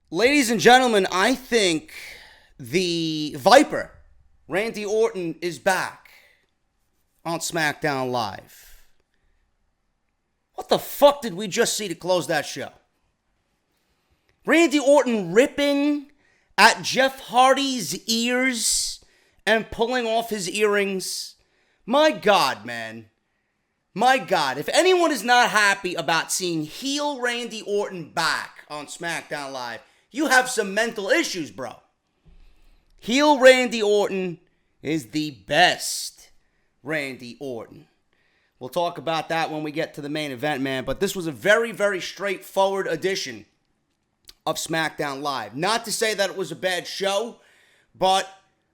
Ladies and gentlemen, I think the Viper, Randy Orton, is back on SmackDown Live. What the fuck did we just see to close that show? Randy Orton ripping at Jeff Hardy's ears and pulling off his earrings. My God, man. My God. If anyone is not happy about seeing heel Randy Orton back on SmackDown Live, you have some mental issues, bro. Heel Randy Orton is the best Randy Orton. We'll talk about that when we get to the main event, man. But this was a very, very straightforward edition of SmackDown Live. Not to say that it was a bad show, but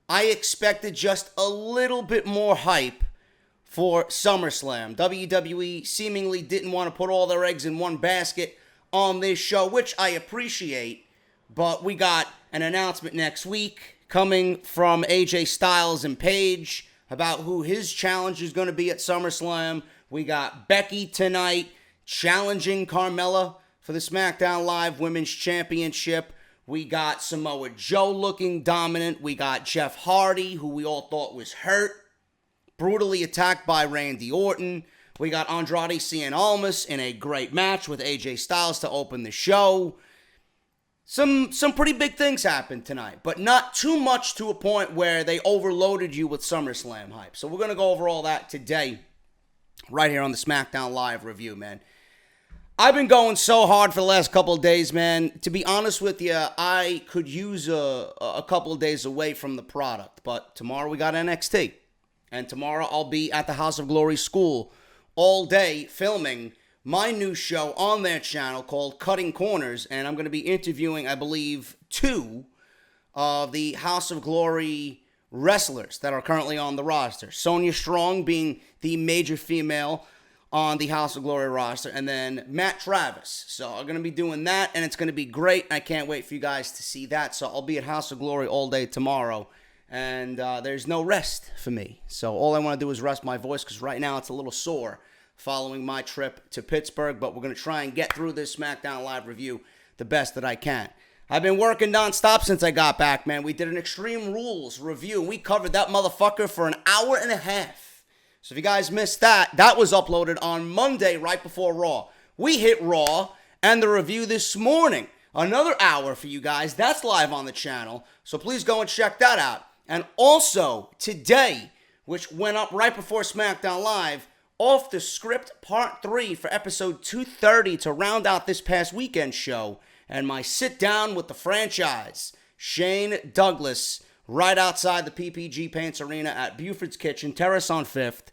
I expected just a little bit more hype for SummerSlam. WWE seemingly didn't want to put all their eggs in one basket on this show, which I appreciate. But we got an announcement next week coming from AJ Styles and Paige about who his challenge is going to be at SummerSlam. We got Becky tonight challenging Carmella for the SmackDown Live Women's Championship. We got Samoa Joe looking dominant. We got Jeff Hardy, who we all thought was hurt, brutally attacked by Randy Orton. We got Andrade Cien Almas in a great match with AJ Styles to open the show. Some pretty big things happened tonight, but not too much to a point where they overloaded you with SummerSlam hype. So we're going to go over all that today, right here on the SmackDown Live review, man. I've been going so hard for the last couple of days, man. To be honest with you, I could use a couple of days away from the product, but tomorrow we got NXT, and tomorrow I'll be at the House of Glory School all day filming my new show on their channel called Cutting Corners, and I'm going to be interviewing, I believe, 2 of the House of Glory wrestlers that are currently on the roster. Sonya Strong being the major female on the House of Glory roster, and then Matt Travis. So I'm going to be doing that, and it's going to be great. I can't wait for you guys to see that. So I'll be at House of Glory all day tomorrow, and there's no rest for me. So all I want to do is rest my voice, because right now it's a little sore following my trip to Pittsburgh, but we're going to try and get through this SmackDown Live review the best that I can. I've been working nonstop since I got back, man. We did an Extreme Rules review, and we covered that motherfucker for an hour and a half. So if you guys missed that, that was uploaded on Monday right before Raw. We hit Raw and the review this morning. Another hour for you guys. That's live on the channel, so please go and check that out. And also, today, which went up right before SmackDown Live, Off the Script Part 3 for episode 230 to round out this past weekend show, and my sit down with the franchise, Shane Douglas, right outside the PPG Paints Arena at Buford's Kitchen, Terrace on 5th,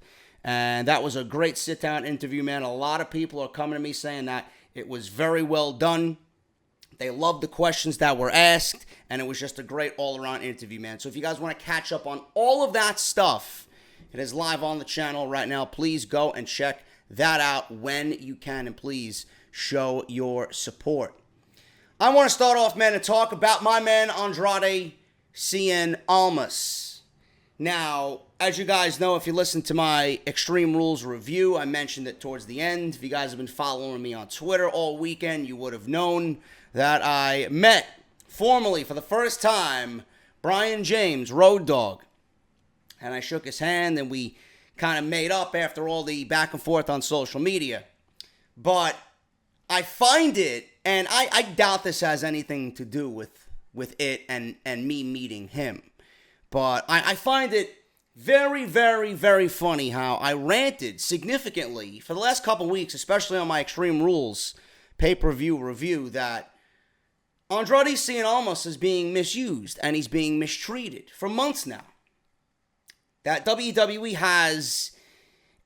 and that was a great sit down interview, man. A lot of people are coming to me saying that it was very well done. They loved the questions that were asked, and it was just a great all-around interview, man. So if you guys want to catch up on all of that stuff, it is live on the channel right now. Please go and check that out when you can, and please show your support. I want to start off, man, and talk about my man Andrade Cien Almas. Now, as you guys know, if you listen to my Extreme Rules review, I mentioned it towards the end. If you guys have been following me on Twitter all weekend, you would have known that I met, formally for the first time, Brian James, Road Dogg. And I shook his hand, and we kind of made up after all the back and forth on social media. But I find it, and I doubt this has anything to do with it and me meeting him. But I find it very, very, very funny how I ranted significantly for the last couple weeks, especially on my Extreme Rules pay-per-view review, that Andrade Cien Almas is being misused and he's being mistreated for months now. That WWE has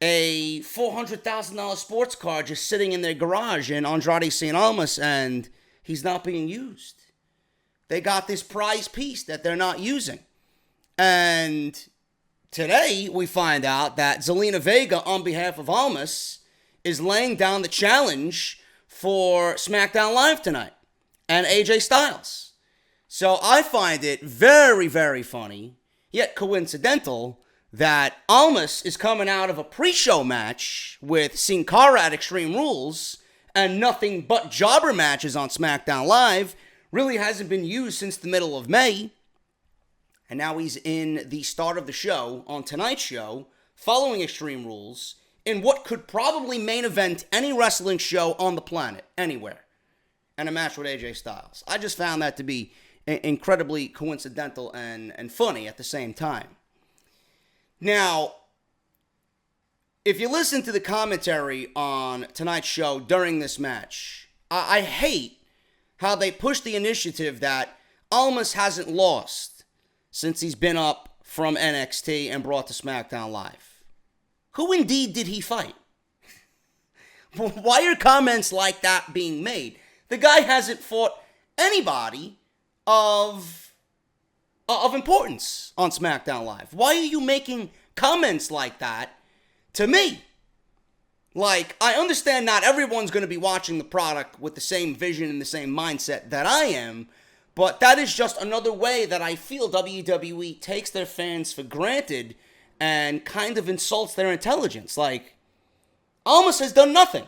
a $400,000 sports car just sitting in their garage in Andrade Cien Almas, and he's not being used. They got this prize piece that they're not using. And today we find out that Zelina Vega, on behalf of Almas, is laying down the challenge for SmackDown Live tonight and AJ Styles. So I find it very, very funny, yet coincidental, that Almas is coming out of a pre-show match with Sin Cara at Extreme Rules and nothing but jobber matches on SmackDown Live, really hasn't been used since the middle of May. And now he's in the start of the show, on tonight's show, following Extreme Rules, in what could probably main event any wrestling show on the planet, anywhere, and a match with AJ Styles. I just found that to be incredibly coincidental and funny at the same time. Now, if you listen to the commentary on tonight's show during this match, I hate how they push the initiative that ALMAS hasn't lost since he's been up from NXT and brought to SmackDown Live. Who indeed did he fight? Why are comments like that being made? The guy hasn't fought anybody of importance on SmackDown Live. Why are you making comments like that to me? Like, I understand not everyone's going to be watching the product with the same vision and the same mindset that I am, but that is just another way that I feel WWE takes their fans for granted and kind of insults their intelligence. Like, ALMAS has done nothing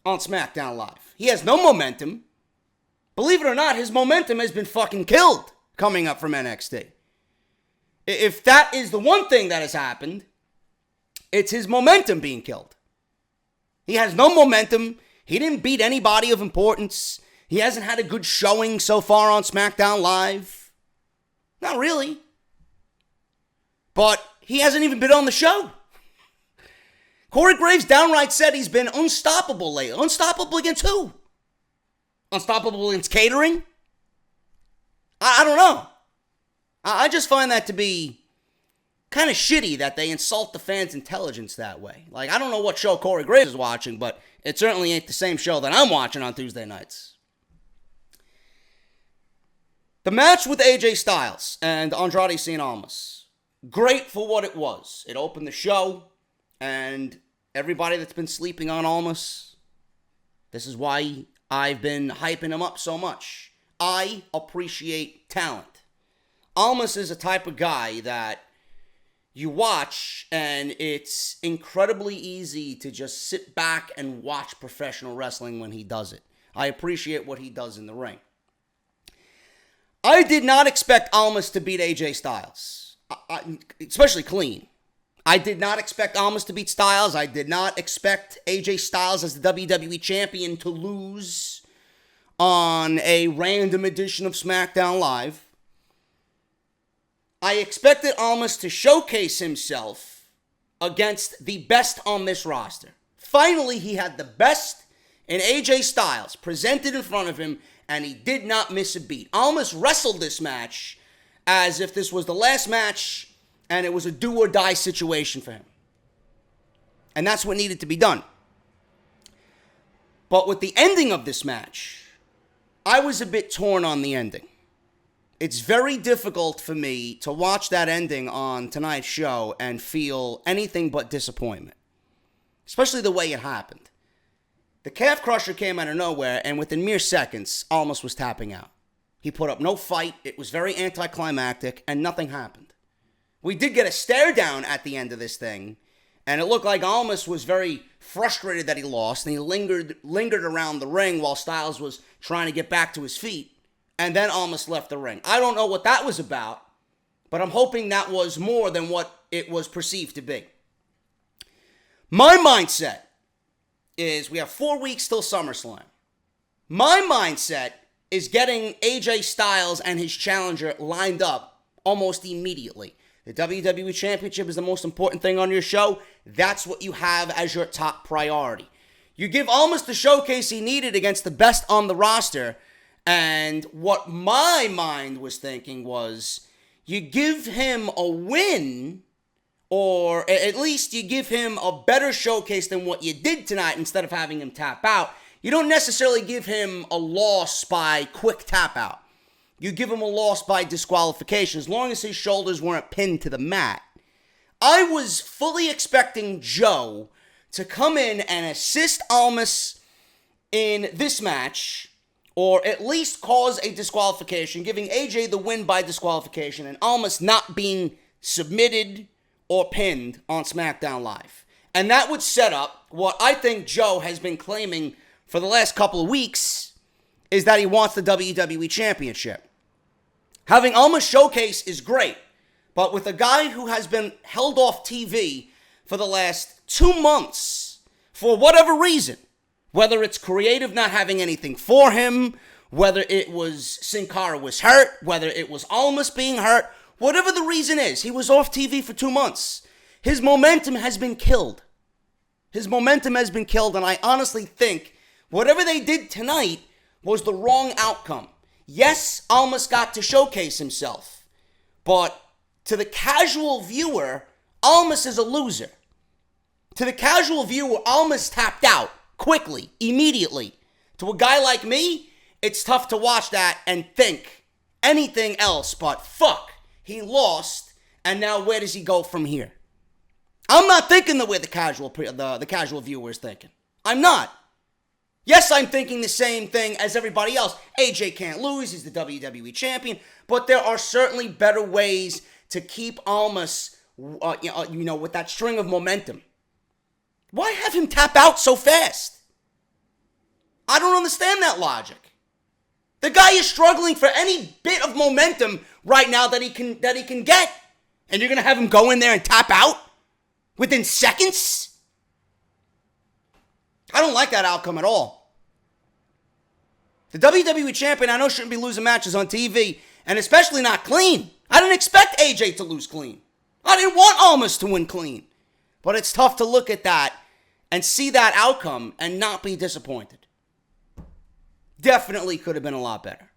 on SmackDown Live. He has no momentum. Believe it or not, his momentum has been fucking killed coming up from NXT. If that is the one thing that has happened, it's his momentum being killed. He has no momentum. He didn't beat anybody of importance. He hasn't had a good showing so far on SmackDown Live. Not really. But he hasn't even been on the show. Corey Graves downright said he's been unstoppable lately. Unstoppable against who? Unstoppable against catering? I don't know. I just find that to be kind of shitty that they insult the fans' intelligence that way. Like, I don't know what show Corey Graves is watching, but it certainly ain't the same show that I'm watching on Tuesday nights. The match with AJ Styles and Andrade Cien Almas. Great for what it was. It opened the show, and everybody that's been sleeping on Almas, this is why I've been hyping him up so much. I appreciate talent. Almas is a type of guy that you watch, and it's incredibly easy to just sit back and watch professional wrestling when he does it. I appreciate what he does in the ring. I did not expect Almas to beat AJ Styles, especially clean. I did not expect Almas to beat Styles. I did not expect AJ Styles as the WWE Champion to lose on a random edition of SmackDown Live. I expected Almas to showcase himself against the best on this roster. Finally, he had the best in AJ Styles presented in front of him, and he did not miss a beat. Almas wrestled this match as if this was the last match and it was a do-or-die situation for him. And that's what needed to be done. But with the ending of this match, I was a bit torn on the ending. It's very difficult for me to watch that ending on tonight's show and feel anything but disappointment. Especially the way it happened. The calf crusher came out of nowhere, and within mere seconds, Almas was tapping out. He put up no fight, it was very anticlimactic, and nothing happened. We did get a stare down at the end of this thing, and it looked like Almas was very frustrated that he lost, and he lingered around the ring while Styles was trying to get back to his feet. And then Almas left the ring. I don't know what that was about, but I'm hoping that was more than what it was perceived to be. My mindset is we have 4 weeks till SummerSlam. My mindset is getting AJ Styles and his challenger lined up almost immediately. The WWE Championship is the most important thing on your show. That's what you have as your top priority. You give Almas the showcase he needed against the best on the roster. And what my mind was thinking was, you give him a win, or at least you give him a better showcase than what you did tonight instead of having him tap out. You don't necessarily give him a loss by quick tap out. You give him a loss by disqualification, as long as his shoulders weren't pinned to the mat. I was fully expecting Joe to come in and assist Almas in this match, or at least cause a disqualification, giving AJ the win by disqualification, and Almas not being submitted or pinned on SmackDown Live. And that would set up what I think Joe has been claiming for the last couple of weeks, is that he wants the WWE Championship. Having Almas showcase is great, but with a guy who has been held off TV for the last 2 months, for whatever reason, whether it's creative not having anything for him, whether it was Sin Cara was hurt, whether it was Almas being hurt, whatever the reason is, he was off TV for 2 months. His momentum has been killed. His momentum has been killed, and I honestly think whatever they did tonight was the wrong outcome. Yes, Almas got to showcase himself, but to the casual viewer, Almas is a loser. To the casual viewer, Almas tapped out quickly, immediately. To a guy like me, it's tough to watch that and think anything else but fuck, he lost, and now where does he go from here? I'm not thinking the way the casual viewer is thinking. I'm not. Yes, I'm thinking the same thing as everybody else. AJ can't lose. He's the WWE champion. But there are certainly better ways to keep Almas, with that string of momentum. Why have him tap out so fast? I don't understand that logic. The guy is struggling for any bit of momentum right now that he can get. And you're going to have him go in there and tap out within seconds? I don't like that outcome at all. The WWE champion, I know, shouldn't be losing matches on TV, and especially not clean. I didn't expect AJ to lose clean. I didn't want Almas to win clean. But it's tough to look at that and see that outcome and not be disappointed. Definitely could have been a lot better.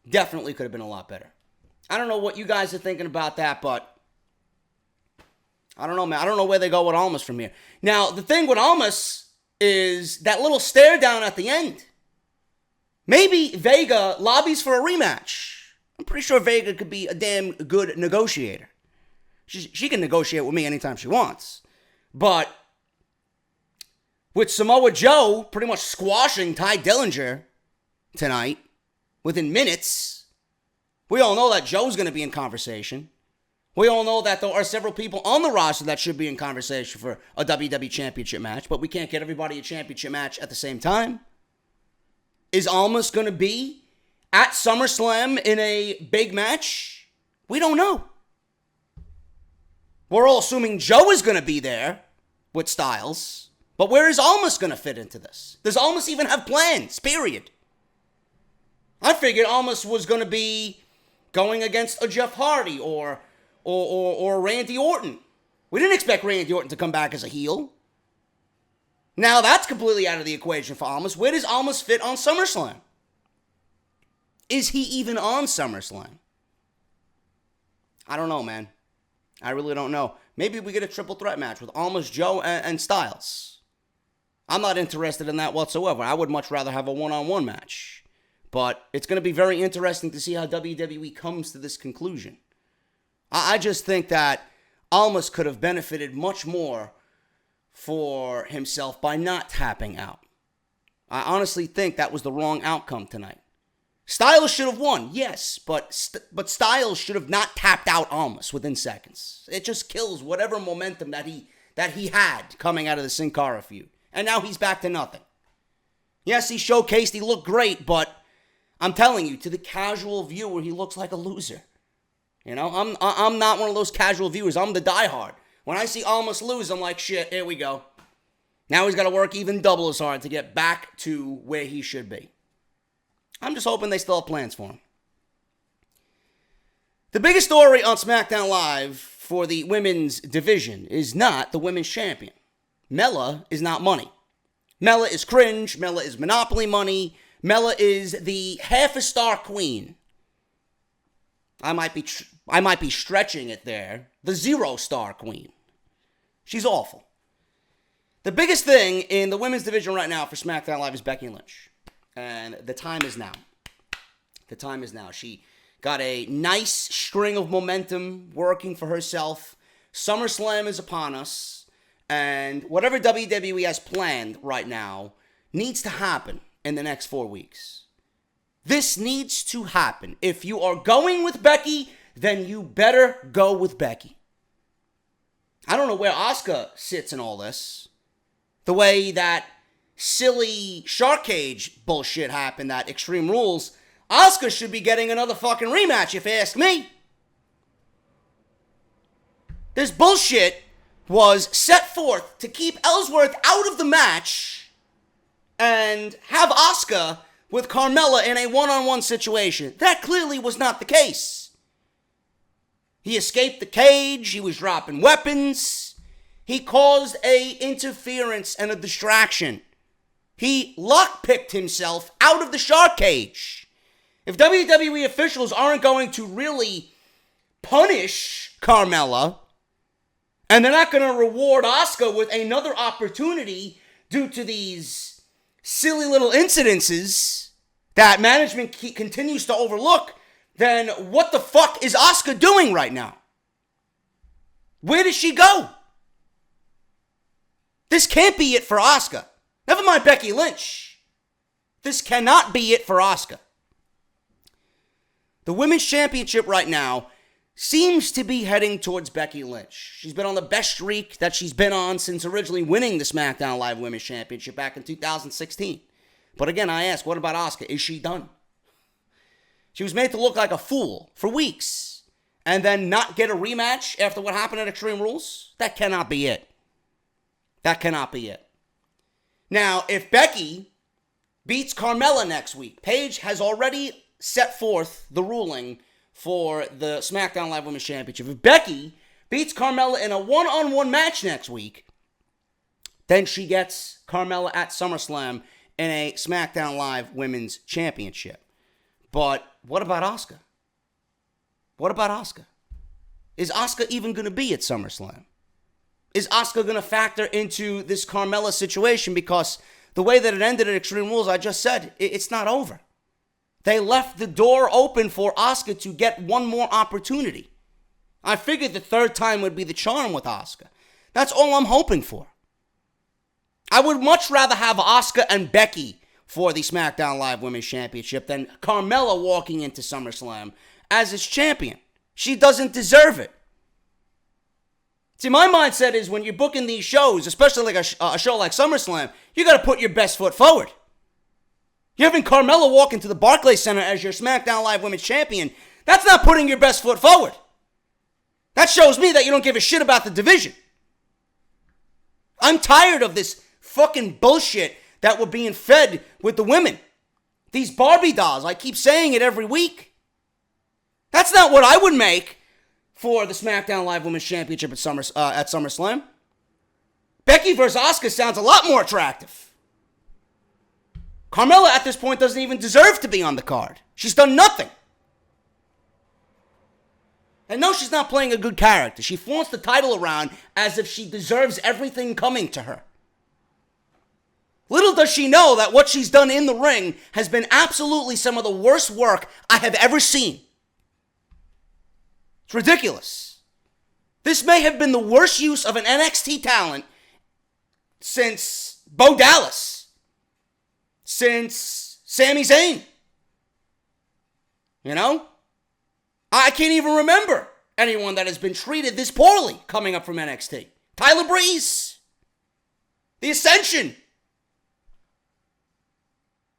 Definitely could have been a lot better. I don't know what you guys are thinking about that, but I don't know, man. I don't know where they go with Almas from here. Now, the thing with Almas is that little stare down at the end. Maybe Vega lobbies for a rematch. I'm pretty sure Vega could be a damn good negotiator. She can negotiate with me anytime she wants. But with Samoa Joe pretty much squashing Ty Dillinger tonight within minutes, we all know that Joe's going to be in conversation. We all know that there are several people on the roster that should be in conversation for a WWE Championship match, but we can't get everybody a championship match at the same time. Is Almas going to be at SummerSlam in a big match? We don't know. We're all assuming Joe is going to be there with Styles. But where is Almas going to fit into this? Does Almas even have plans? Period. I figured Almas was going to be going against a Jeff Hardy or Randy Orton. We didn't expect Randy Orton to come back as a heel. Now that's completely out of the equation for Almas. Where does Almas fit on SummerSlam? Is he even on SummerSlam? I don't know, man. I really don't know. Maybe we get a triple threat match with Almas, Joe, and Styles. I'm not interested in that whatsoever. I would much rather have a one-on-one match. But it's going to be very interesting to see how WWE comes to this conclusion. I just think that Almas could have benefited much more for himself by not tapping out. I honestly think that was the wrong outcome tonight. Styles should have won, yes, but Styles should have not tapped out Almas within seconds. It just kills whatever momentum that he had coming out of the Sin Cara feud. And now he's back to nothing. Yes, he showcased, he looked great, but I'm telling you, to the casual viewer, he looks like a loser. You know, I'm not one of those casual viewers. I'm the diehard. When I see Almas lose, I'm like, shit, here we go. Now he's got to work even double as hard to get back to where he should be. I'm just hoping they still have plans for him. The biggest story on SmackDown Live for the women's division is not the women's champion. Mella is not money. Mella is cringe. Mella is Monopoly money. Mella is the half-a-star queen. I might be stretching it there. The 0-star queen. She's awful. The biggest thing in the women's division right now for SmackDown Live is Becky Lynch. And the time is now. The time is now. She got a nice string of momentum working for herself. SummerSlam is upon us. And whatever WWE has planned right now needs to happen in the next 4 weeks. This needs to happen. If you are going with Becky, then you better go with Becky. I don't know where Asuka sits in all this. The way that silly shark cage bullshit happened at Extreme Rules, Asuka should be getting another fucking rematch, if you ask me. This bullshit was set forth to keep Ellsworth out of the match and have Asuka with Carmella in a one-on-one situation. That clearly was not the case. He escaped the cage. He was dropping weapons. He caused a interference and a distraction. He lockpicked himself out of the shark cage. If WWE officials aren't going to really punish Carmella, and they're not going to reward Asuka with another opportunity due to these silly little incidences that management continues to overlook, then what the fuck is Asuka doing right now? Where does she go? This can't be it for Asuka. Never mind Becky Lynch. This cannot be it for Asuka. The Women's Championship right now seems to be heading towards Becky Lynch. She's been on the best streak that she's been on since originally winning the SmackDown Live Women's Championship back in 2016. But again, I ask, what about Asuka? Is she done? She was made to look like a fool for weeks and then not get a rematch after what happened at Extreme Rules? That cannot be it. That cannot be it. Now, if Becky beats Carmella next week, Paige has already set forth the ruling for the SmackDown Live Women's Championship. If Becky beats Carmella in a one-on-one match next week, then she gets Carmella at SummerSlam in a SmackDown Live Women's Championship. But what about Asuka? What about Asuka? Is Asuka even going to be at SummerSlam? Is Asuka going to factor into this Carmella situation? Because the way that it ended at Extreme Rules, I just said, it's not over. They left the door open for Asuka to get one more opportunity. I figured the third time would be the charm with Asuka. That's all I'm hoping for. I would much rather have Asuka and Becky for the SmackDown Live Women's Championship than Carmella walking into SummerSlam as its champion. She doesn't deserve it. See, my mindset is when you're booking these shows, especially like a show like SummerSlam, you got to put your best foot forward. You're having Carmella walk into the Barclays Center as your SmackDown Live Women's Champion. That's not putting your best foot forward. That shows me that you don't give a shit about the division. I'm tired of this fucking bullshit that we're being fed with the women. These Barbie dolls, I keep saying it every week. That's not what I would make for the SmackDown Live Women's Championship at SummerSlam. Becky versus Asuka sounds a lot more attractive. Carmella at this point doesn't even deserve to be on the card. She's done nothing. And no, she's not playing a good character. She flaunts the title around as if she deserves everything coming to her. Little does she know that what she's done in the ring has been absolutely some of the worst work I have ever seen. It's ridiculous. This may have been the worst use of an NXT talent since Bo Dallas, since Sami Zayn. You know? I can't even remember anyone that has been treated this poorly coming up from NXT. Tyler Breeze. The Ascension.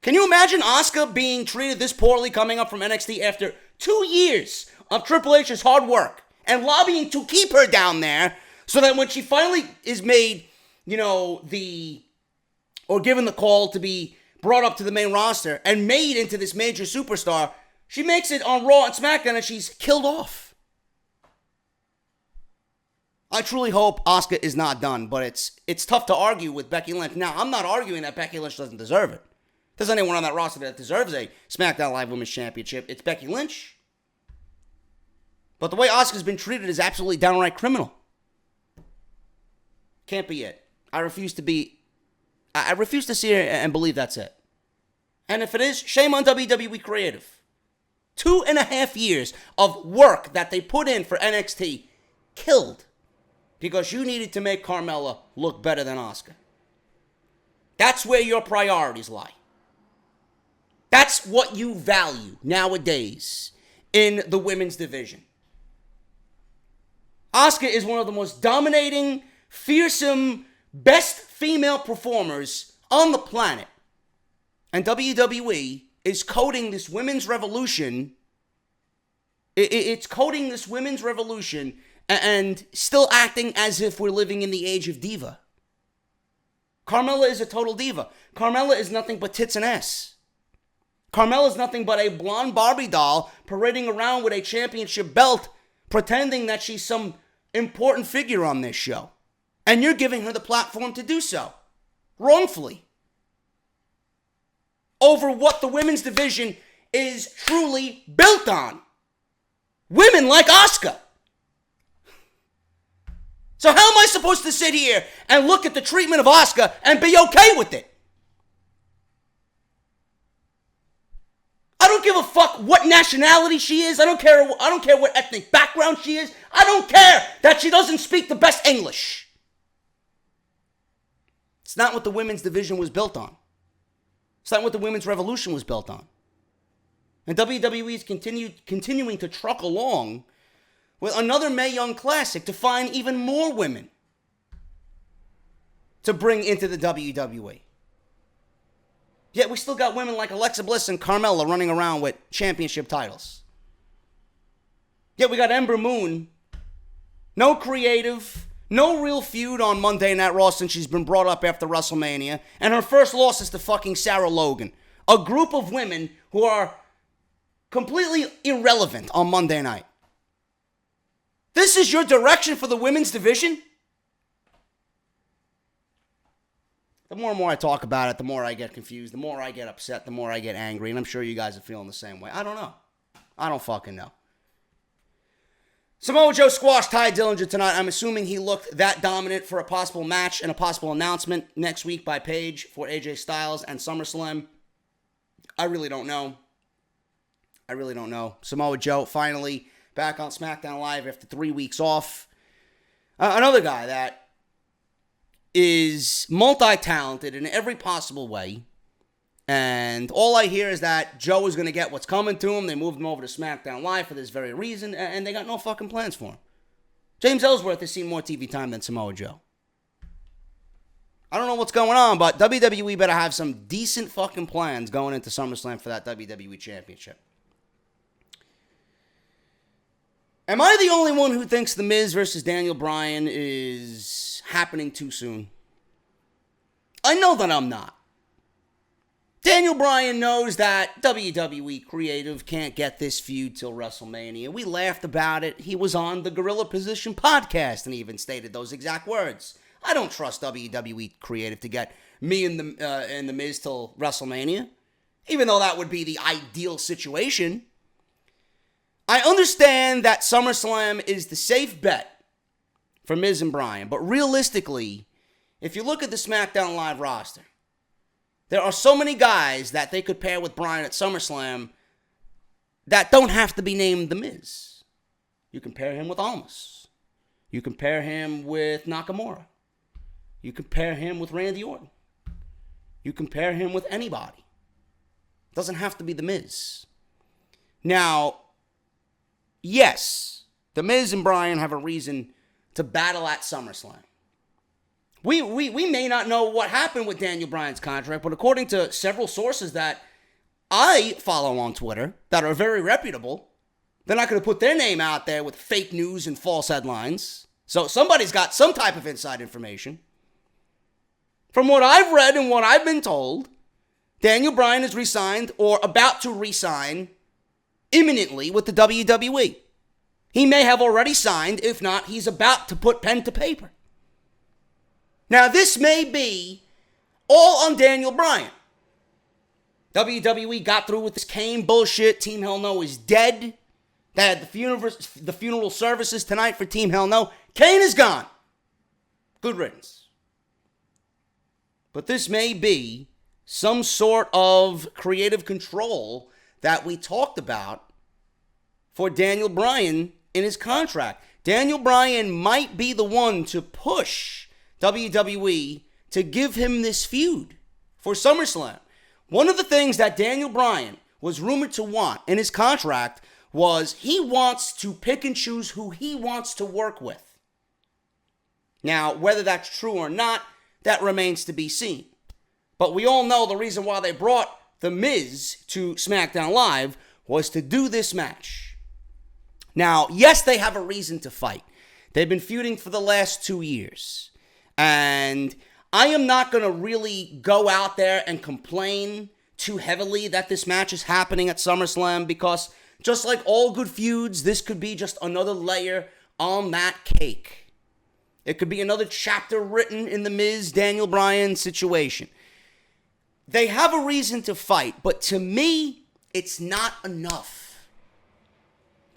Can you imagine Asuka being treated this poorly coming up from NXT after 2 years of Triple H's hard work and lobbying to keep her down there so that when she finally is made, or given the call to be brought up to the main roster and made into this major superstar, she makes it on Raw and SmackDown and she's killed off. I truly hope Asuka is not done, but it's tough to argue with Becky Lynch. Now, I'm not arguing that Becky Lynch doesn't deserve it. If there's anyone on that roster that deserves a SmackDown Live Women's Championship, it's Becky Lynch. But the way Asuka's been treated is absolutely downright criminal. Can't be it. I refuse to see it and believe that's it. And if it is, shame on WWE Creative. 2.5 years of work that they put in for NXT killed because you needed to make Carmella look better than Asuka. That's where your priorities lie. That's what you value nowadays in the women's division. Asuka is one of the most dominating, fearsome, best female performers on the planet. And WWE is coding this women's revolution. It's coding this women's revolution and still acting as if we're living in the age of diva. Carmella is a total diva. Carmella is nothing but tits and ass. Carmella is nothing but a blonde Barbie doll parading around with a championship belt, pretending that she's some important figure on this show. And you're giving her the platform to do so. Wrongfully. Over what the women's division is truly built on. Women like Asuka. So how am I supposed to sit here and look at the treatment of Asuka and be okay with it? I don't give a fuck what nationality she is. I don't care what ethnic background she is. I don't care that she doesn't speak the best English. It's not what the women's division was built on. It's not what the women's revolution was built on. And WWE is continuing to truck along with another Mae Young Classic to find even more women to bring into the WWE. Yet we still got women like Alexa Bliss and Carmella running around with championship titles. Yet we got Ember Moon. No creative, no real feud on Monday Night Raw since she's been brought up after WrestleMania. And her first loss is to fucking Sarah Logan. A group of women who are completely irrelevant on Monday night. This is your direction for the women's division? The more and more I talk about it, the more I get confused, the more I get upset, the more I get angry, and I'm sure you guys are feeling the same way. I don't know. I don't fucking know. Samoa Joe squashed Ty Dillinger tonight. I'm assuming he looked that dominant for a possible match and a possible announcement next week by Paige for AJ Styles and SummerSlam. I really don't know. Samoa Joe finally back on SmackDown Live after 3 weeks off. Another guy that is multi-talented in every possible way. And all I hear is that Joe is going to get what's coming to him. They moved him over to SmackDown Live for this very reason, and they got no fucking plans for him. James Ellsworth has seen more TV time than Samoa Joe. I don't know what's going on, but WWE better have some decent fucking plans going into SummerSlam for that WWE Championship. Am I the only one who thinks The Miz versus Daniel Bryan is happening too soon? I know that I'm not. Daniel Bryan knows that WWE Creative can't get this feud till WrestleMania. We laughed about it. He was on the Gorilla Position podcast and even stated those exact words. I don't trust WWE Creative to get me and the Miz till WrestleMania, even though that would be the ideal situation. I understand that SummerSlam is the safe bet for Miz and Bryan, but realistically, if you look at the SmackDown Live roster, there are so many guys that they could pair with Bryan at SummerSlam that don't have to be named The Miz. You can pair him with ALMAS. You can pair him with Nakamura. You can pair him with Randy Orton. You can pair him with anybody. It doesn't have to be The Miz. Now, yes, The Miz and Bryan have a reason to battle at SummerSlam. We may not know what happened with Daniel Bryan's contract, but according to several sources that I follow on Twitter that are very reputable, they're not going to put their name out there with fake news and false headlines. So somebody's got some type of inside information. From what I've read and what I've been told, Daniel Bryan is re-signed or about to re-sign imminently with the WWE. He may have already signed. If not, he's about to put pen to paper. Now, this may be all on Daniel Bryan. WWE got through with this Kane bullshit. Team Hell No is dead. They had the funeral services tonight for Team Hell No. Kane is gone. Good riddance. But this may be some sort of creative control that we talked about for Daniel Bryan in his contract. Daniel Bryan might be the one to push WWE to give him this feud for SummerSlam. One of the things that Daniel Bryan was rumored to want in his contract was he wants to pick and choose who he wants to work with. Now, whether that's true or not, that remains to be seen. But we all know the reason why they brought The Miz to SmackDown Live was to do this match. Now, yes, they have a reason to fight. They've been feuding for the last 2 years. And I am not going to really go out there and complain too heavily that this match is happening at SummerSlam, because just like all good feuds, this could be just another layer on that cake. It could be another chapter written in the Miz, Daniel Bryan situation. They have a reason to fight, but to me, it's not enough.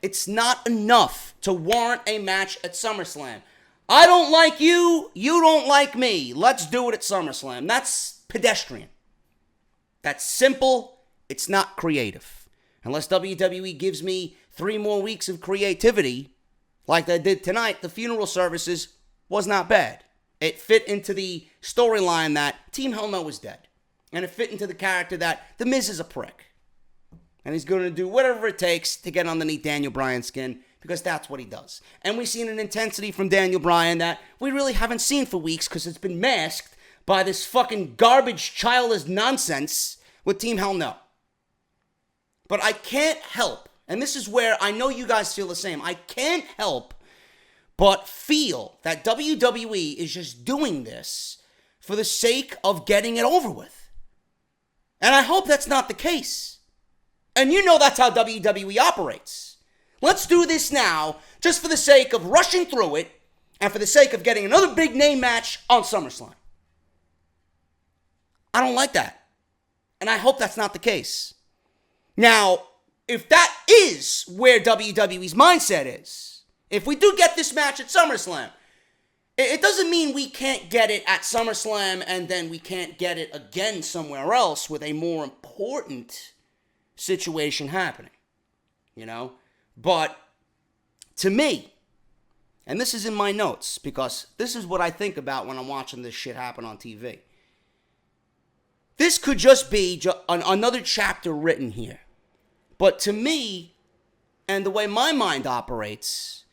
It's not enough to warrant a match at SummerSlam. I don't like you, you don't like me. Let's do it at SummerSlam. That's pedestrian. That's simple. It's not creative. Unless WWE gives me 3 more weeks of creativity, like they did tonight, the funeral services was not bad. It fit into the storyline that Team Hell No is dead. And it fit into the character that The Miz is a prick. And he's going to do whatever it takes to get underneath Daniel Bryan's skin, because that's what he does. And we've seen an intensity from Daniel Bryan that we really haven't seen for weeks, because it's been masked by this fucking garbage, childish nonsense with Team Hell No. But I can't help, and this is where I know you guys feel the same, I can't help but feel that WWE is just doing this for the sake of getting it over with. And I hope that's not the case. And you know that's how WWE operates. Let's do this now, just for the sake of rushing through it, and for the sake of getting another big name match on SummerSlam. I don't like that. And I hope that's not the case. Now, if that is where WWE's mindset is, if we do get this match at SummerSlam, it doesn't mean we can't get it at SummerSlam and then we can't get it again somewhere else with a more important situation happening, you know? But to me, and this is in my notes, because this is what I think about when I'm watching this shit happen on TV. This could just be another chapter written here. But to me, and the way my mind operates,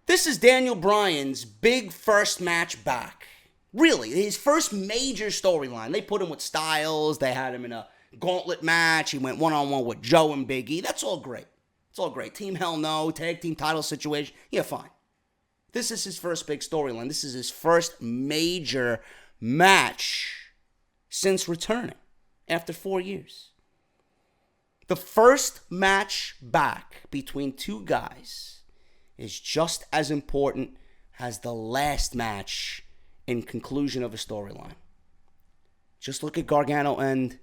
this is Daniel Bryan's big first match back. Really, his first major storyline. They put him with Styles. They had him in a gauntlet match. He went one-on-one with Joe and Big E. That's all great. It's all great. Team Hell No, tag team title situation. Yeah, fine. This is his first big storyline. This is his first major match since returning after 4 years. The first match back between two guys is just as important as the last match in conclusion of a storyline. Just look at Gargano and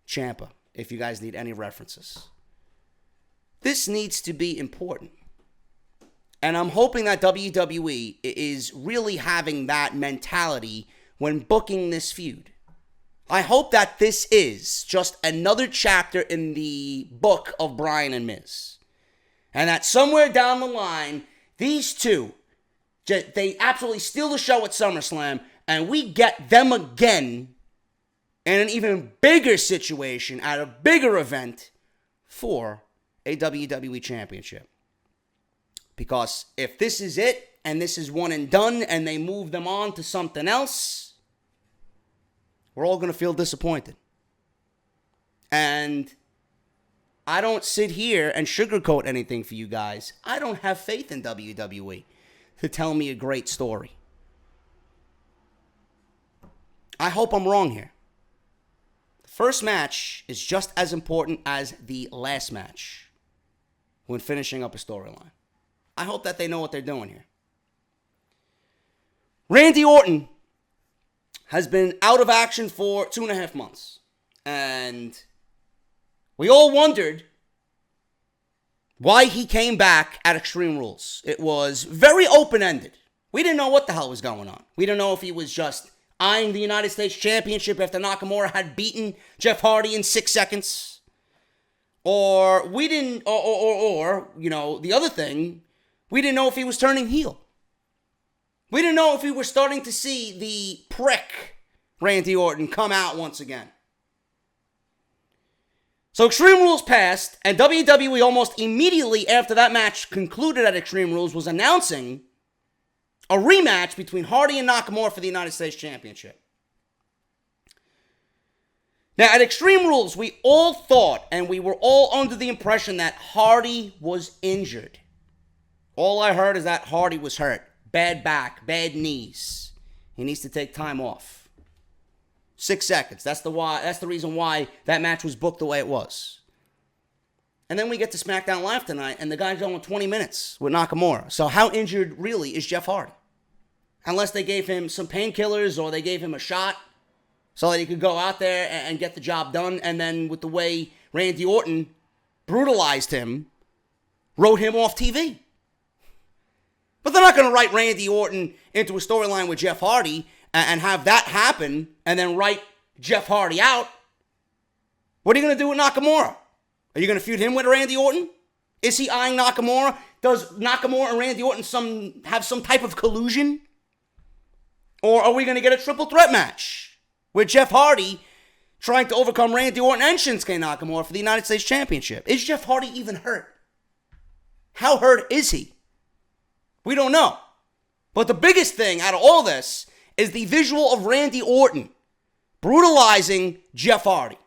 Ciampa, if you guys need any references. This needs to be important. And I'm hoping that WWE is really having that mentality when booking this feud. I hope that this is just another chapter in the book of Bryan and Miz. And that somewhere down the line, these two, they absolutely steal the show at SummerSlam, and we get them again in an even bigger situation at a bigger event for a WWE Championship. Because if this is it, and this is one and done, and they move them on to something else, we're all going to feel disappointed. And I don't sit here and sugarcoat anything for you guys. I don't have faith in WWE to tell me a great story. I hope I'm wrong here. The first match is just as important as the last match when finishing up a storyline. I hope that they know what they're doing here. Randy Orton has been out of action for 2.5 months. And we all wondered why he came back at Extreme Rules. It was very open-ended. We didn't know what the hell was going on. We didn't know if he was just eyeing the United States Championship after Nakamura had beaten Jeff Hardy in 6 seconds. Or we didn't, or you know, the other thing, we didn't know if he was turning heel. We didn't know if we were starting to see the prick Randy Orton come out once again. So Extreme Rules passed, and WWE almost immediately after that match concluded at Extreme Rules was announcing a rematch between Hardy and Nakamura for the United States Championship. Now, at Extreme Rules, we all thought, and we were all under the impression that Hardy was injured. All I heard is that Hardy was hurt. Bad back, bad knees. He needs to take time off. 6 seconds. That's the reason why that match was booked the way it was. And then we get to SmackDown Live tonight, and the guy's going 20 minutes with Nakamura. So how injured really is Jeff Hardy? Unless they gave him some painkillers or they gave him a shot so that he could go out there and get the job done. And then with the way Randy Orton brutalized him, wrote him off TV. But they're not going to write Randy Orton into a storyline with Jeff Hardy and have that happen and then write Jeff Hardy out. What are you going to do with Nakamura? Are you going to feud him with Randy Orton? Is he eyeing Nakamura? Does Nakamura and Randy Orton have some type of collusion? Or are we going to get a triple threat match with Jeff Hardy trying to overcome Randy Orton and Shinsuke Nakamura for the United States Championship? Is Jeff Hardy even hurt? How hurt is he? We don't know. But the biggest thing out of all this is the visual of Randy Orton brutalizing Jeff Hardy.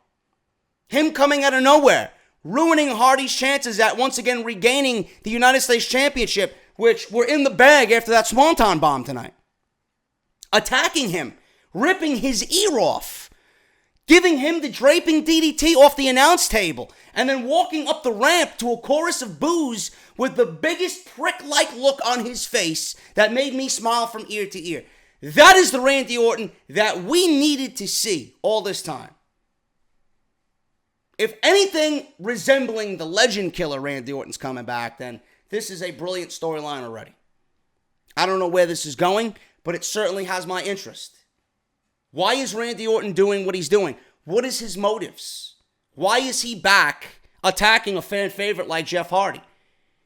Him coming out of nowhere, ruining Hardy's chances at once again regaining the United States Championship, which were in the bag after that Swanton bomb tonight. Attacking him, ripping his ear off, giving him the draping DDT off the announce table, and then walking up the ramp to a chorus of boos with the biggest prick-like look on his face that made me smile from ear to ear. That is the Randy Orton that we needed to see all this time. If anything resembling the legend killer Randy Orton's coming back, then this is a brilliant storyline already. I don't know where this is going, but it certainly has my interest. Why is Randy Orton doing what he's doing? What is his motives? Why is he back attacking a fan favorite like Jeff Hardy?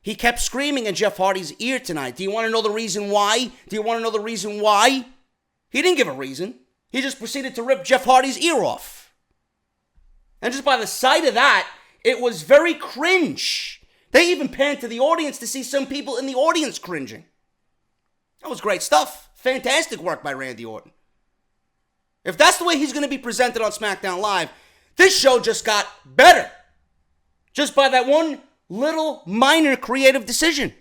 He kept screaming in Jeff Hardy's ear tonight. Do you want to know the reason why? Do you want to know the reason why? He didn't give a reason. He just proceeded to rip Jeff Hardy's ear off. And just by the sight of that, it was very cringe. They even panned to the audience to see some people in the audience cringing. That was great stuff. Fantastic work by Randy Orton. If that's the way he's going to be presented on SmackDown Live, this show just got better. Just by that one little minor creative decision.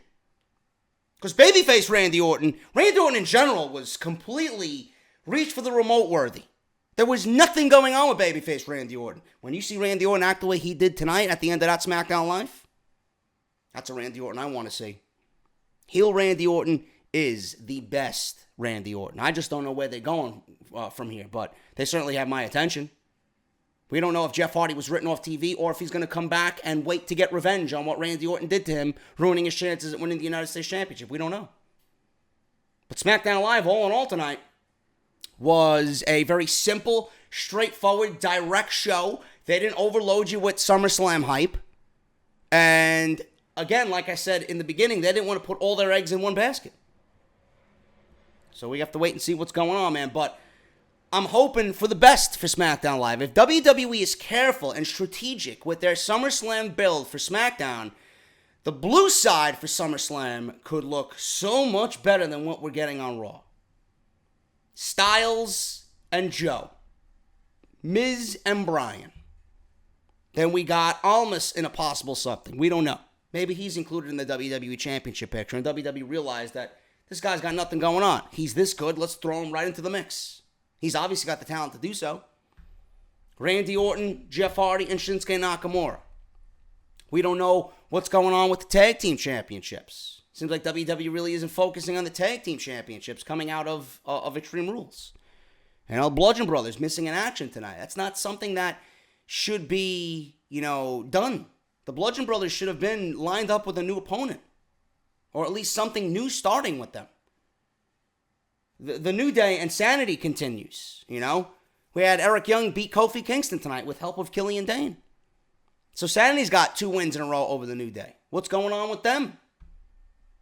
Because babyface Randy Orton in general was completely reached for the remote worthy. There was nothing going on with babyface Randy Orton. When you see Randy Orton act the way he did tonight at the end of that SmackDown Live, that's a Randy Orton I want to see. Heel Randy Orton is the best Randy Orton. I just don't know where they're going from here, but they certainly have my attention. We don't know if Jeff Hardy was written off TV or if he's going to come back and wait to get revenge on what Randy Orton did to him, ruining his chances at winning the United States Championship. We don't know. But SmackDown Live, all in all tonight, was a very simple, straightforward, direct show. They didn't overload you with SummerSlam hype. And again, like I said in the beginning, they didn't want to put all their eggs in one basket. So we have to wait and see what's going on, man. But I'm hoping for the best for SmackDown Live. If WWE is careful and strategic with their SummerSlam build for SmackDown, the blue side for SummerSlam could look so much better than what we're getting on Raw. Styles and Joe. Miz and Bryan. Then we got ALMAS in a possible something. We don't know. Maybe he's included in the WWE Championship picture, and WWE realized that this guy's got nothing going on. He's this good. Let's throw him right into the mix. He's obviously got the talent to do so. Randy Orton, Jeff Hardy, and Shinsuke Nakamura. We don't know what's going on with the tag team championships. Seems like WWE really isn't focusing on the tag team championships coming out of Extreme Rules. And Bludgeon Brothers missing in action tonight. That's not something that should be, done. The Bludgeon Brothers should have been lined up with a new opponent. Or at least something new starting with them. The New Day insanity continues, We had Eric Young beat Kofi Kingston tonight with help of Killian Dane. So Sanity's got 2 wins in a row over the New Day. What's going on with them?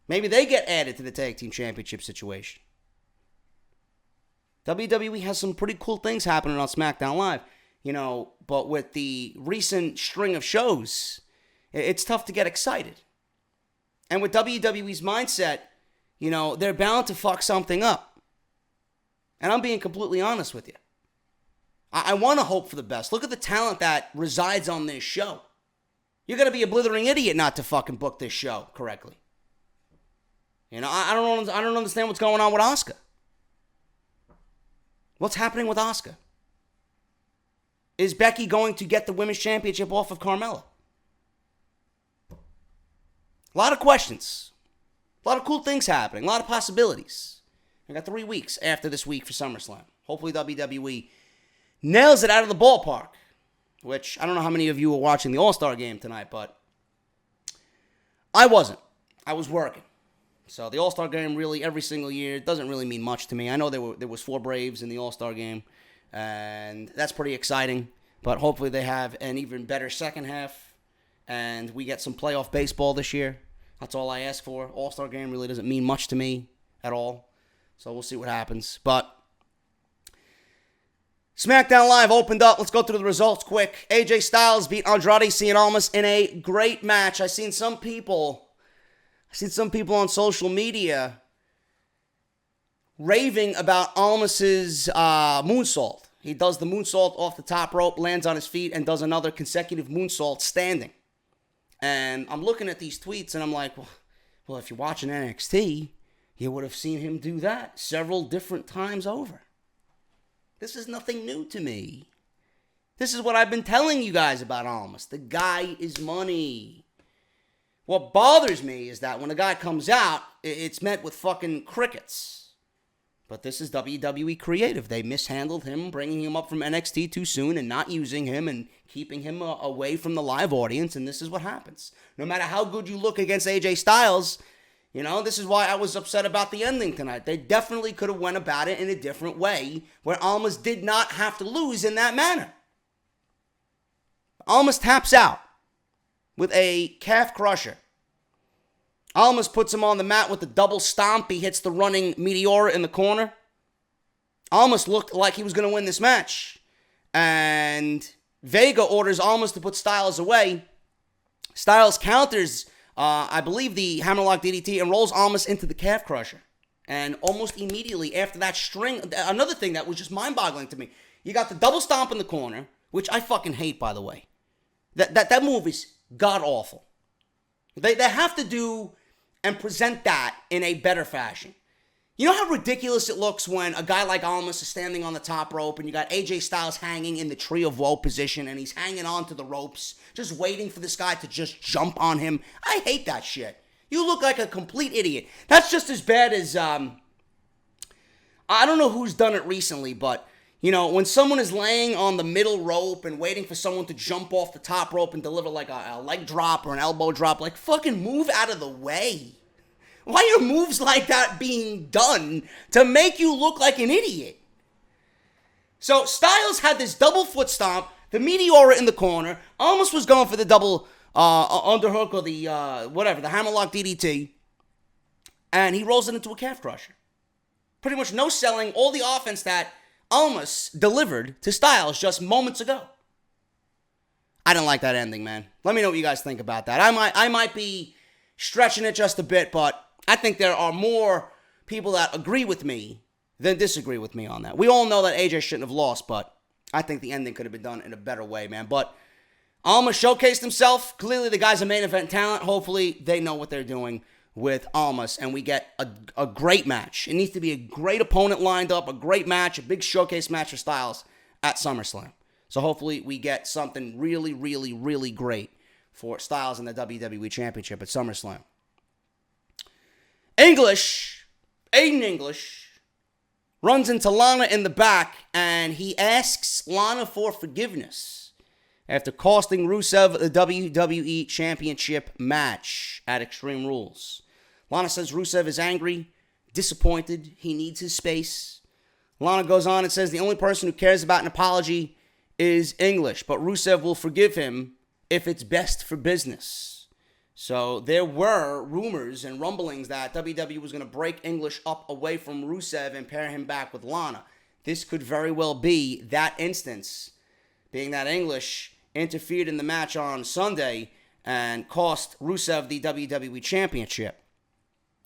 Maybe they get added to the tag team championship situation. WWE has some pretty cool things happening on SmackDown Live, but with the recent string of shows, it's tough to get excited. And with WWE's mindset, they're bound to fuck something up. And I'm being completely honest with you. I want to hope for the best. Look at the talent that resides on this show. You're going to be a blithering idiot not to fucking book this show correctly. You know, I don't understand what's going on with Asuka. What's happening with Asuka? Is Becky going to get the women's championship off of Carmella? A lot of questions. A lot of cool things happening. A lot of possibilities. I got 3 weeks after this week for SummerSlam. Hopefully WWE nails it out of the ballpark. Which, I don't know how many of you were watching the All-Star game tonight, but I wasn't. I was working. So the All-Star game really, every single year, doesn't really mean much to me. I know there was 4 Braves in the All-Star game, and that's pretty exciting. But hopefully they have an even better second half, and we get some playoff baseball this year. That's all I ask for. All-Star game really doesn't mean much to me at all. So we'll see what happens. But SmackDown Live opened up. Let's go through the results quick. AJ Styles beat Andrade Cien Almas in a great match. I've seen some people on social media raving about Almas's moonsault. He does the moonsault off the top rope, lands on his feet, and does another consecutive moonsault standing. And I'm looking at these tweets, and I'm like, well, if you're watching NXT, you would have seen him do that several different times over. This is nothing new to me. This is what I've been telling you guys about Almas. The guy is money. What bothers me is that when a guy comes out, it's met with fucking crickets. But this is WWE creative. They mishandled him, bringing him up from NXT too soon and not using him and keeping him away from the live audience. And this is what happens. No matter how good you look against AJ Styles, you know, this is why I was upset about the ending tonight. They definitely could have went about it in a different way where Almas did not have to lose in that manner. Almas taps out with a calf crusher. Almas puts him on the mat with the double stomp. He hits the running Meteora in the corner. Almas looked like he was going to win this match. And Vega orders Almas to put Styles away. Styles counters, I believe, the hammerlock DDT and rolls Almas into the calf crusher. And almost immediately after that string, another thing that was just mind-boggling to me, you got the double stomp in the corner, which I fucking hate, by the way. That move is god-awful. They have to do and present that in a better fashion. You know how ridiculous it looks when a guy like Almas is standing on the top rope and you got AJ Styles hanging in the Tree of Woe position and he's hanging onto the ropes, just waiting for this guy to just jump on him? I hate that shit. You look like a complete idiot. That's just as bad as, I don't know who's done it recently, but, you know, when someone is laying on the middle rope and waiting for someone to jump off the top rope and deliver like a leg drop or an elbow drop, like fucking move out of the way. Why are moves like that being done to make you look like an idiot? So Styles had this double foot stomp, the Meteora in the corner, almost was going for the double underhook or the the hammerlock DDT, and he rolls it into a calf crusher. Pretty much no selling, all the offense that Almas delivered to Styles just moments ago. I didn't like that ending, man. Let me know what you guys think about that. I might be stretching it just a bit, but I think there are more people that agree with me than disagree with me on that. We all know that AJ shouldn't have lost, but I think the ending could have been done in a better way, man. But Almas showcased himself. Clearly, the guy's a main event talent. Hopefully, they know what they're doing with Almas, and we get a great match. It needs to be a great opponent lined up, a great match, a big showcase match for Styles at SummerSlam. So hopefully, we get something really, really, really great for Styles in the WWE Championship at SummerSlam. Aiden English, runs into Lana in the back, and he asks Lana for forgiveness after costing Rusev the WWE Championship match at Extreme Rules. Lana says Rusev is angry, disappointed, he needs his space. Lana goes on and says the only person who cares about an apology is English, but Rusev will forgive him if it's best for business. So there were rumors and rumblings that WWE was going to break English up away from Rusev and pair him back with Lana. This could very well be that instance, being that English interfered in the match on Sunday and cost Rusev the WWE Championship.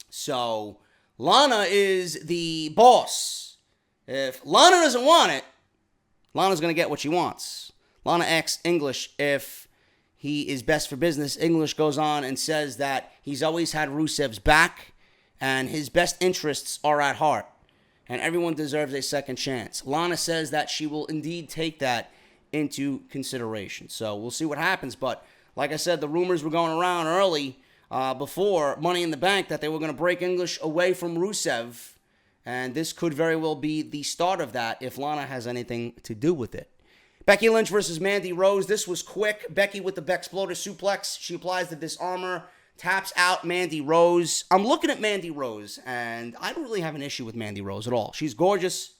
So Lana is the boss. If Lana doesn't want it, Lana's going to get what she wants. Lana asks English if he is best for business. English goes on and says that he's always had Rusev's back and his best interests are at heart. And everyone deserves a second chance. Lana says that she will indeed take that into consideration. So we'll see what happens. But like I said, the rumors were going around early before Money in the Bank that they were going to break English away from Rusev. And this could very well be the start of that if Lana has anything to do with it. Becky Lynch versus Mandy Rose. This was quick. Becky with the Bexploder suplex. She applies the Disarmor. Taps out Mandy Rose. I'm looking at Mandy Rose, and I don't really have an issue with Mandy Rose at all. She's gorgeous.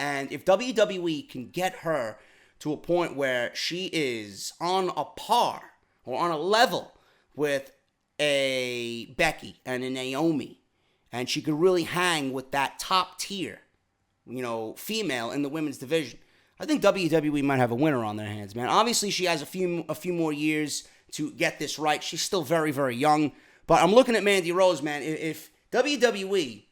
And if WWE can get her to a point where she is on a par or on a level with a Becky and a Naomi, and she could really hang with that top tier, female in the women's division, I think WWE might have a winner on their hands, man. Obviously, she has a few more years to get this right. She's still very, very young. But I'm looking at Mandy Rose, man. If WWE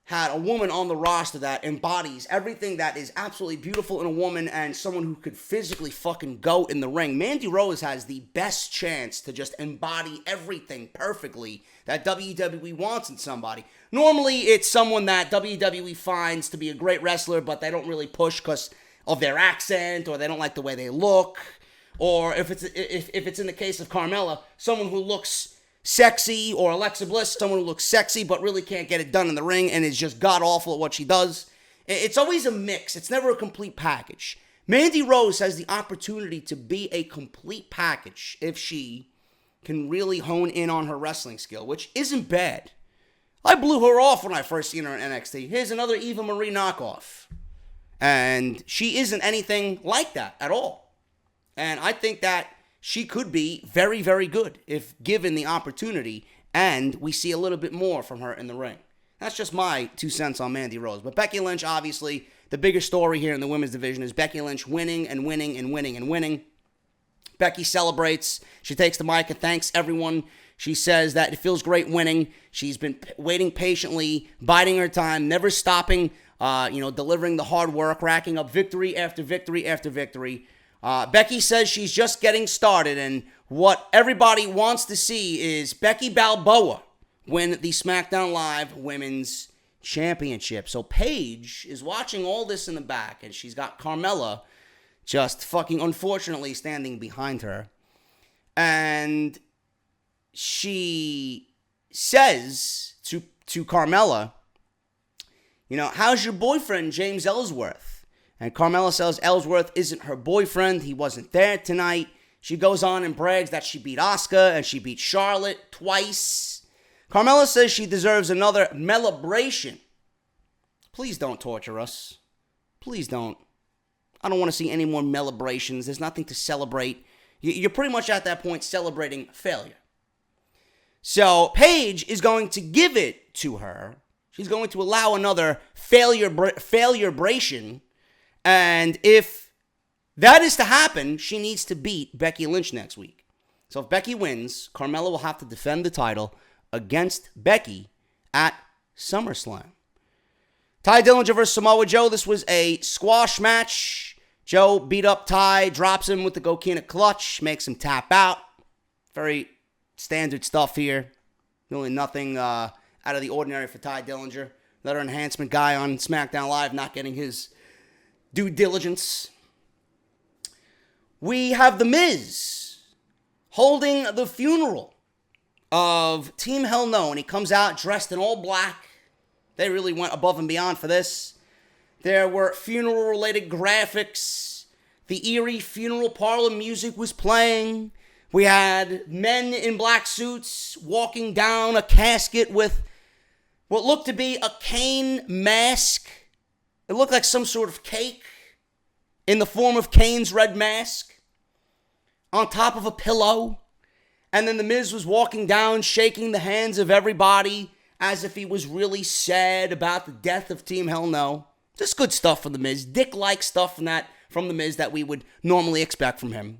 had a woman on the roster that embodies everything that is absolutely beautiful in a woman and someone who could physically fucking go in the ring, Mandy Rose has the best chance to just embody everything perfectly that WWE wants in somebody. Normally, it's someone that WWE finds to be a great wrestler, but they don't really push because of their accent, or they don't like the way they look, or if it's in the case of Carmella, someone who looks sexy, or Alexa Bliss, someone who looks sexy but really can't get it done in the ring and is just god-awful at what she does. It's always a mix. It's never a complete package. Mandy Rose has the opportunity to be a complete package if she can really hone in on her wrestling skill, which isn't bad. I blew her off when I first seen her in NXT. Here's another Eva Marie knockoff. And she isn't anything like that at all. And I think that she could be very, very good if given the opportunity and we see a little bit more from her in the ring. That's just my 2 cents on Mandy Rose. But Becky Lynch, obviously, the bigger story here in the women's division is Becky Lynch winning and winning and winning and winning. Becky celebrates. She takes the mic and thanks everyone. She says that it feels great winning. She's been waiting patiently, biding her time, never stopping, delivering the hard work, racking up victory after victory after victory. Becky says she's just getting started, and what everybody wants to see is Becky Balboa win the SmackDown Live Women's Championship. So Paige is watching all this in the back, and she's got Carmella just fucking unfortunately standing behind her. And she says to Carmella, how's your boyfriend, James Ellsworth? And Carmella says Ellsworth isn't her boyfriend. He wasn't there tonight. She goes on and brags that she beat Asuka and she beat Charlotte twice. Carmella says she deserves another celebration. Please don't torture us. Please don't. I don't want to see any more celebrations. There's nothing to celebrate. You're pretty much at that point celebrating failure. So Paige is going to give it to her. She's going to allow another failure-bration. And if that is to happen, she needs to beat Becky Lynch next week. So if Becky wins, Carmella will have to defend the title against Becky at SummerSlam. Ty Dillinger versus Samoa Joe. This was a squash match. Joe beat up Ty, drops him with the Gokina clutch, makes him tap out. Very standard stuff here. Really nothing out of the ordinary for Ty Dillinger. Another enhancement guy on SmackDown Live not getting his due diligence. We have The Miz holding the funeral of Team Hell No, and he comes out dressed in all black. They really went above and beyond for this. There were funeral-related graphics. The eerie funeral parlor music was playing. We had men in black suits walking down a casket with what looked to be a Kane mask. It looked like some sort of cake in the form of Kane's red mask on top of a pillow. And then The Miz was walking down, shaking the hands of everybody as if he was really sad about the death of Team Hell No. Just good stuff from The Miz. Dick-like stuff from The Miz that we would normally expect from him.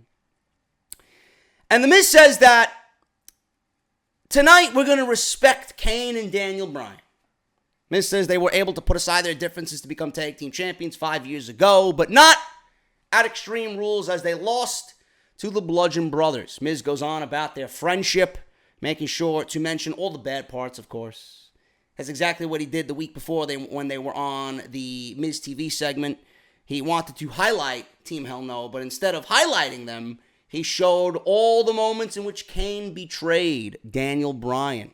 And The Miz says that tonight we're going to respect Kane and Daniel Bryan. Miz says they were able to put aside their differences to become tag team champions 5 years ago, but not at Extreme Rules as they lost to the Bludgeon Brothers. Miz goes on about their friendship, making sure to mention all the bad parts, of course. That's exactly what he did the week before when they were on the Miz TV segment. He wanted to highlight Team Hell No, but instead of highlighting them, he showed all the moments in which Kane betrayed Daniel Bryan.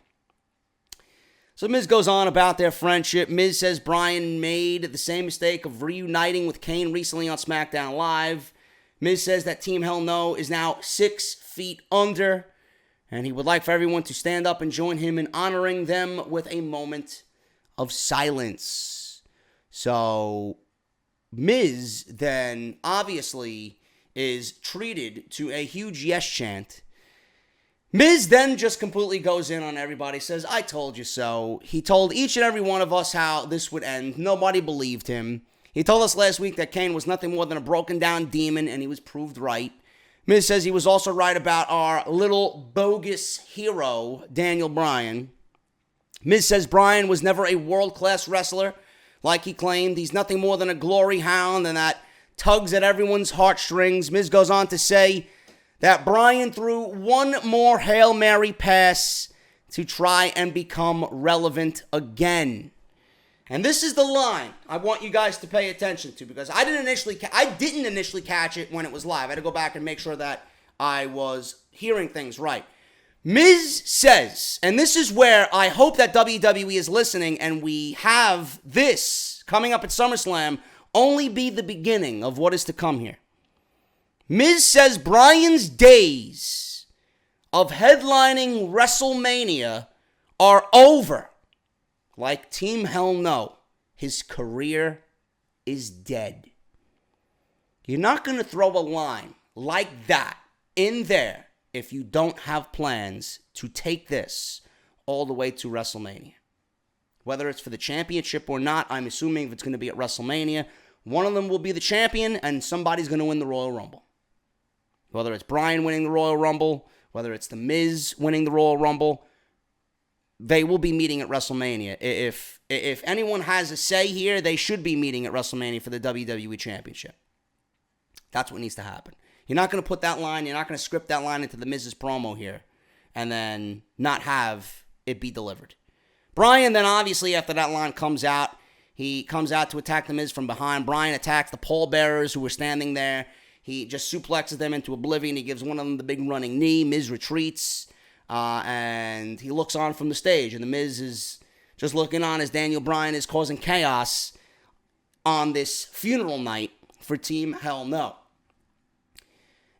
So Miz goes on about their friendship. Miz says Bryan made the same mistake of reuniting with Kane recently on SmackDown Live. Miz says that Team Hell No is now 6 feet under, and he would like for everyone to stand up and join him in honoring them with a moment of silence. So Miz then obviously is treated to a huge yes chant. Miz then just completely goes in on everybody, says, I told you so. He told each and every one of us how this would end. Nobody believed him. He told us last week that Kane was nothing more than a broken down demon, and he was proved right. Miz says he was also right about our little bogus hero, Daniel Bryan. Miz says Bryan was never a world-class wrestler like he claimed. He's nothing more than a glory hound and that tugs at everyone's heartstrings. Miz goes on to say that Bryan threw one more Hail Mary pass to try and become relevant again. And this is the line I want you guys to pay attention to, because I didn't initially catch it when it was live. I had to go back and make sure that I was hearing things right. Miz says, and this is where I hope that WWE is listening and we have this coming up at SummerSlam only be the beginning of what is to come here. Miz says Bryan's days of headlining WrestleMania are over. Like Team Hell No, his career is dead. You're not going to throw a line like that in there if you don't have plans to take this all the way to WrestleMania. Whether it's for the championship or not, I'm assuming if it's going to be at WrestleMania, one of them will be the champion and somebody's going to win the Royal Rumble. Whether it's Bryan winning the Royal Rumble, whether it's The Miz winning the Royal Rumble, they will be meeting at WrestleMania. If anyone has a say here, they should be meeting at WrestleMania for the WWE Championship. That's what needs to happen. You're not going to put that line, you're not going to script that line into The Miz's promo here and then not have it be delivered. Bryan then obviously after that line comes out, he comes out to attack The Miz from behind. Bryan attacks the pallbearers who were standing there. He just suplexes them into oblivion. He gives one of them the big running knee. Miz retreats, and he looks on from the stage. And The Miz is just looking on as Daniel Bryan is causing chaos on this funeral night for Team Hell No.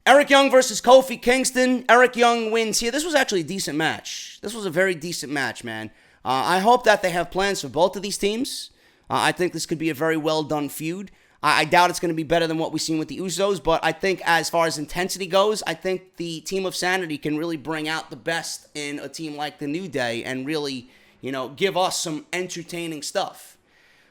Eric Young versus Kofi Kingston. Eric Young wins here. This was actually a decent match. This was a very decent match, man. I hope that they have plans for both of these teams. I think this could be a very well-done feud. I doubt it's going to be better than what we've seen with the Usos, but I think as far as intensity goes, I think the Team of Sanity can really bring out the best in a team like the New Day and really, give us some entertaining stuff.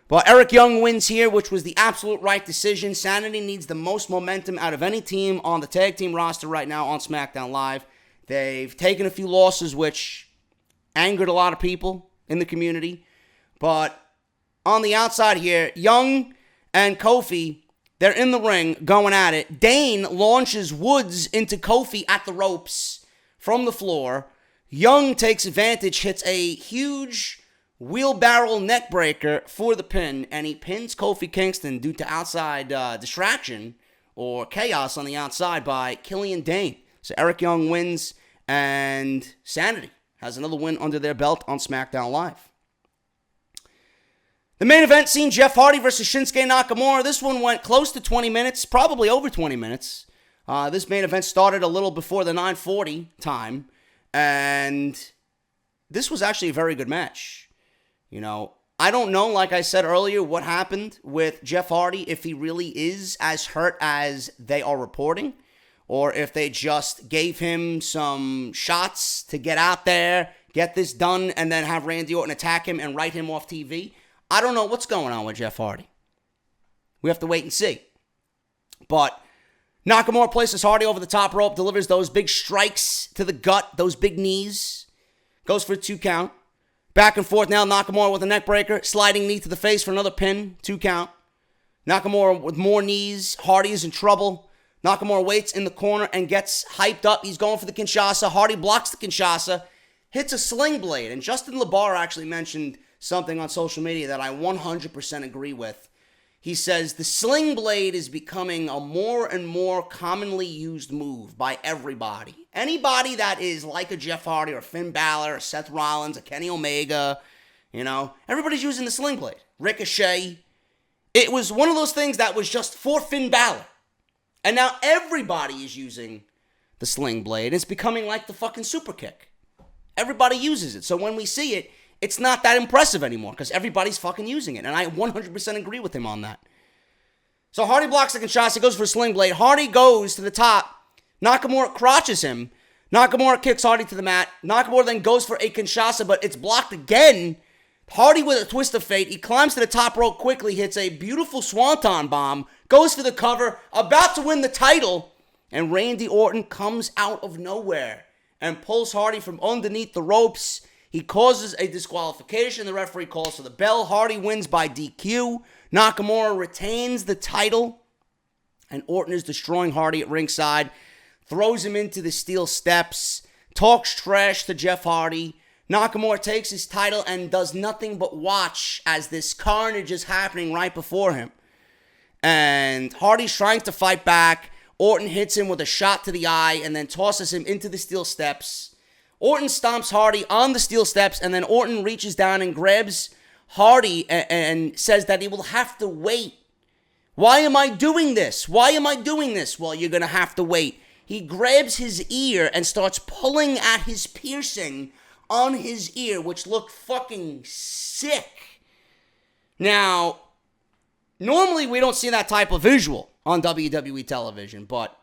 But Eric Young wins here, which was the absolute right decision. Sanity needs the most momentum out of any team on the tag team roster right now on SmackDown Live. They've taken a few losses, which angered a lot of people in the community. But on the outside here, Young and Kofi, they're in the ring going at it. Dane launches Woods into Kofi at the ropes from the floor. Young takes advantage, hits a huge wheelbarrow neckbreaker for the pin, and he pins Kofi Kingston due to outside distraction or chaos on the outside by Killian Dane. So Eric Young wins, and Sanity has another win under their belt on SmackDown Live. The main event seen Jeff Hardy versus Shinsuke Nakamura. This one went close to 20 minutes, probably over 20 minutes. This main event started a little before the 9:40 time, and this was actually a very good match. I don't know, like I said earlier, what happened with Jeff Hardy, if he really is as hurt as they are reporting, or if they just gave him some shots to get out there, get this done, and then have Randy Orton attack him and write him off TV. I don't know what's going on with Jeff Hardy. We have to wait and see. But Nakamura places Hardy over the top rope, delivers those big strikes to the gut, those big knees, goes for a 2 count. Back and forth now. Nakamura with a neck breaker. Sliding knee to the face for another pin. 2 count. Nakamura with more knees. Hardy is in trouble. Nakamura waits in the corner and gets hyped up. He's going for the Kinshasa. Hardy blocks the Kinshasa. Hits a sling blade. And Justin LaBar actually mentioned something on social media that I 100% agree with. He says the sling blade is becoming a more and more commonly used move by everybody. Anybody that is like a Jeff Hardy or Finn Balor or Seth Rollins or Kenny Omega, everybody's using the sling blade. Ricochet. It was one of those things that was just for Finn Balor. And now everybody is using the sling blade. It's becoming like the fucking super kick. Everybody uses it. So when we see it, it's not that impressive anymore because everybody's fucking using it. And I 100% agree with him on that. So Hardy blocks the Kinshasa, goes for a sling blade. Hardy goes to the top. Nakamura crotches him. Nakamura kicks Hardy to the mat. Nakamura then goes for a Kinshasa, but it's blocked again. Hardy with a twist of fate. He climbs to the top rope quickly, hits a beautiful swanton bomb, goes for the cover, about to win the title. And Randy Orton comes out of nowhere and pulls Hardy from underneath the ropes. He causes a disqualification. The referee calls for the bell. Hardy wins by DQ. Nakamura retains the title. And Orton is destroying Hardy at ringside. Throws him into the steel steps. Talks trash to Jeff Hardy. Nakamura takes his title and does nothing but watch as this carnage is happening right before him. And Hardy's trying to fight back. Orton hits him with a shot to the eye and then tosses him into the steel steps. Orton stomps Hardy on the steel steps, and then Orton reaches down and grabs Hardy and says that he will have to wait. Why am I doing this? Why am I doing this? Well, you're going to have to wait. He grabs his ear and starts pulling at his piercing on his ear, which looked fucking sick. Now, normally we don't see that type of visual on WWE television, but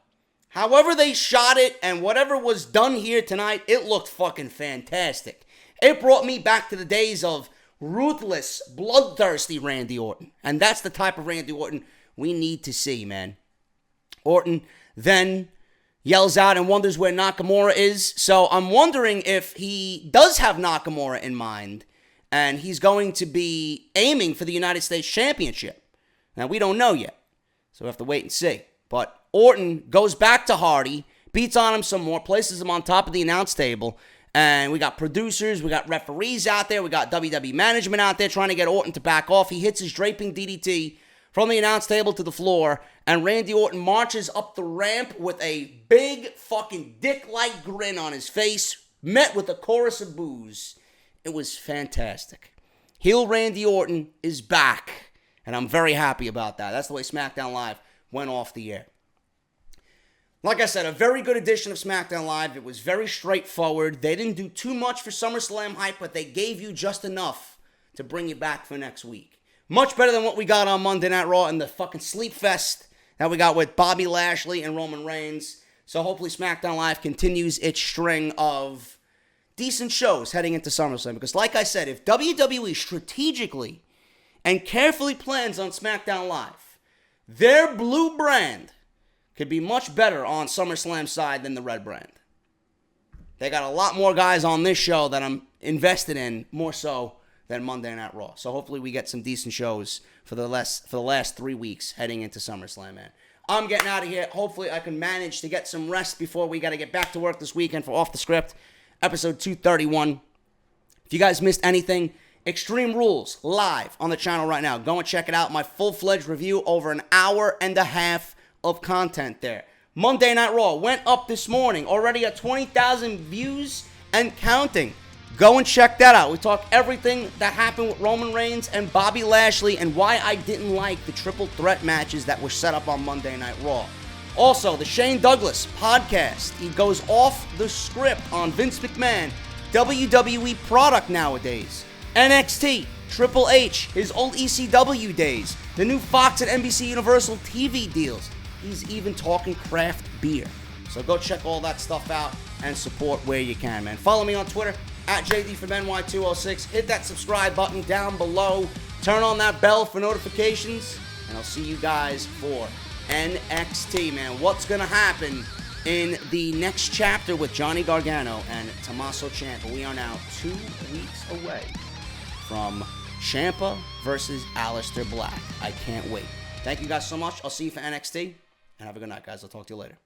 however they shot it and whatever was done here tonight, it looked fucking fantastic. It brought me back to the days of ruthless, bloodthirsty Randy Orton. And that's the type of Randy Orton we need to see, man. Orton then yells out and wonders where Nakamura is. So I'm wondering if he does have Nakamura in mind and he's going to be aiming for the United States Championship. Now, we don't know yet, so we have to wait and see. But Orton goes back to Hardy, beats on him some more, places him on top of the announce table, and we got producers, we got referees out there, we got WWE management out there trying to get Orton to back off. He hits his draping DDT from the announce table to the floor, and Randy Orton marches up the ramp with a big fucking dick-like grin on his face, met with a chorus of boos. It was fantastic. Heel Randy Orton is back, and I'm very happy about that. That's the way SmackDown Live went off the air. Like I said, a very good edition of SmackDown Live. It was very straightforward. They didn't do too much for SummerSlam hype, but they gave you just enough to bring you back for next week. Much better than what we got on Monday Night Raw and the fucking sleep fest that we got with Bobby Lashley and Roman Reigns. So hopefully SmackDown Live continues its string of decent shows heading into SummerSlam. Because like I said, if WWE strategically and carefully plans on SmackDown Live, their blue brand could be much better on SummerSlam side than the red brand. They got a lot more guys on this show that I'm invested in, more so than Monday Night Raw. So hopefully we get some decent shows for the last 3 weeks heading into SummerSlam, man. I'm getting out of here. Hopefully I can manage to get some rest before we got to get back to work this weekend for Off the Script, episode 231. If you guys missed anything, Extreme Rules live on the channel right now. Go and check it out. My full-fledged review, over an hour and a half of content there. Monday Night Raw went up this morning, already at 20,000 views and counting. Go and check that out. We talk everything that happened with Roman Reigns and Bobby Lashley and why I didn't like the triple threat matches that were set up on Monday Night Raw. Also, the Shane Douglas podcast. He goes off the script on Vince McMahon, WWE product nowadays, NXT, Triple H, his old ECW days, the new Fox and NBC Universal TV deals. He's even talking craft beer. So go check all that stuff out and support where you can, man. Follow me on Twitter at JDFROMNY206. Hit that subscribe button down below. Turn on that bell for notifications. And I'll see you guys for NXT, man. What's going to happen in the next chapter with Johnny Gargano and Tommaso Ciampa. We are now 2 weeks away from Ciampa versus Aleister Black. I can't wait. Thank you guys so much. I'll see you for NXT, and have a good night, guys. I'll talk to you later.